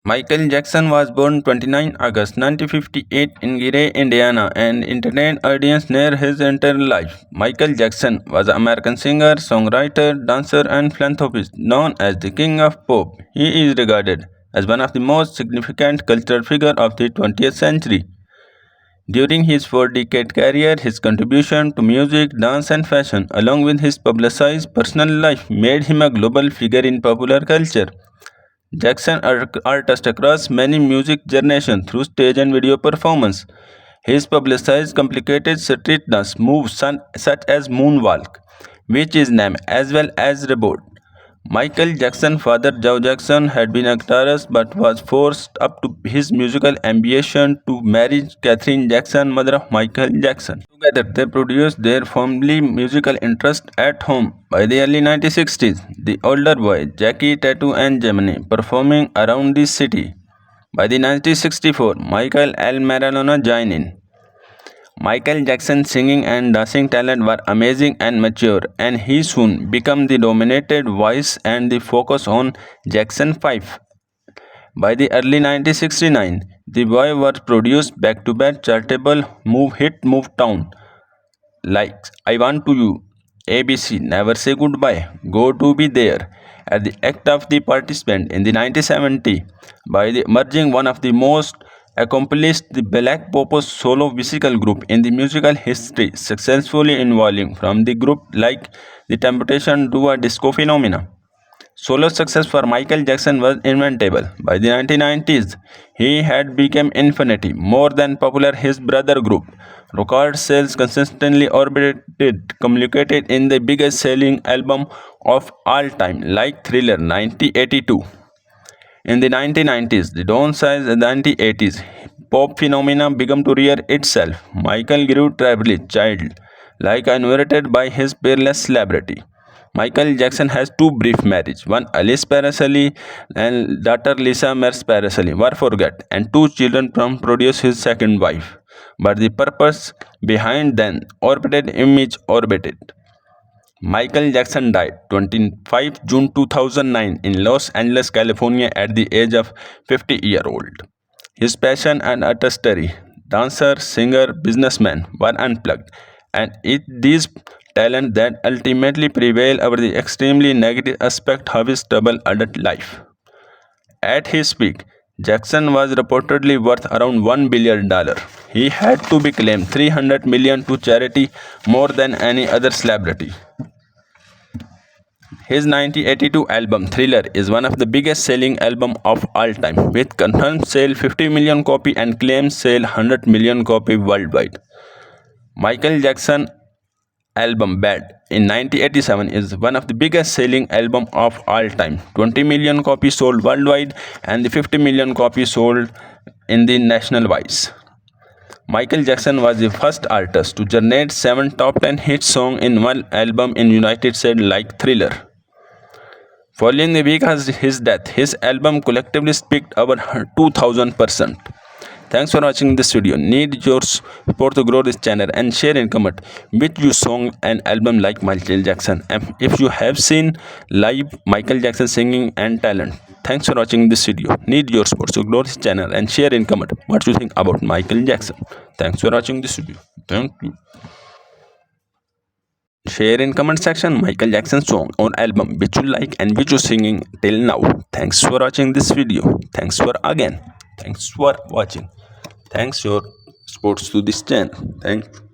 Michael Jackson was born 29 August 1958 in Gary, Indiana, and entertained audiences near his entire life. Michael Jackson was an American singer, songwriter, dancer, and philanthropist known as the King of Pop. He is regarded as one of the most significant cultural figures of the 20th century. During his four-decade career, his contribution to music, dance, and fashion, along with his publicized personal life, made him a global figure in popular culture. Jackson artist across many music generations through stage and video performance. His publicized complicated street dance moves such as moonwalk, which is named as well as reboot. Michael Jackson's father Joe Jackson had been a guitarist but was forced up to his musical ambition to marry Catherine Jackson, mother of Michael Jackson. Together, they produced their family musical interest at home. By the early 1960s, the older boy, Jackie Tattoo and Gemini, performing around the city. By the 1964, Michael L. Maradona joined in. Michael Jackson's singing and dancing talent were amazing and mature, and he soon became the dominated voice and the focus on Jackson 5. By the early 1969, the boy was produced back-to-back chartable hit Move Town like I Want to You, ABC, Never Say Goodbye, Go to Be There, at the act of the participant in the 1970 by the emerging one of the most accomplished the Black Popo's solo musical group in the musical history, successfully involving from the group like the Temptation to a disco phenomena. Solo success for Michael Jackson was inevitable. By the 1990s, he had become infinity more than popular his brother group. Record sales consistently orbited, communicated in the biggest selling album of all time, like Thriller 1982. In the 1990s, the downsize in the 1980s, pop phenomena began to rear itself. Michael grew tribally child, like inherited by his peerless celebrity. Michael Jackson has two brief marriages, one Alice Paracelli and daughter Lisa Mers Paracelli were forget, and two children from produce his second wife. But the purpose behind them orbited image orbited. Michael Jackson died 25 June 2009 in Los Angeles, California at the age of 50-year-old. His passion and artistry, dancer, singer, businessman, were unplugged, and these talents that ultimately prevail over the extremely negative aspect of his troubled adult life. At his peak, Jackson was reportedly worth around $1 billion. He had to be claimed 300 million to charity more than any other celebrity. His 1982 album Thriller is one of the biggest selling albums of all time, with confirmed sale 50 million copy and claimed sale 100 million copy worldwide. Michael Jackson album Bad in 1987 is one of the biggest selling album of all time. 20 million copies sold worldwide and the 50 million copies sold in the national wise. Michael Jackson was the first artist to generate 7 top 10 hit songs in one album in United States like Thriller. Following the week of his death, his album collectively peaked over 2000%. Thanks for watching this video. Need your support to grow this channel and share and comment which you song and album like Michael Jackson. And if you have seen live Michael Jackson singing and talent, thanks for watching this video. Need your support to grow this channel and share and comment what you think about Michael Jackson. Thanks for watching this video. Thank you. Share in comment section Michael Jackson song or album which you like and which you singing till now. Thanks for watching this video. Thanks for watching. Thanks your supports to this channel. Thanks.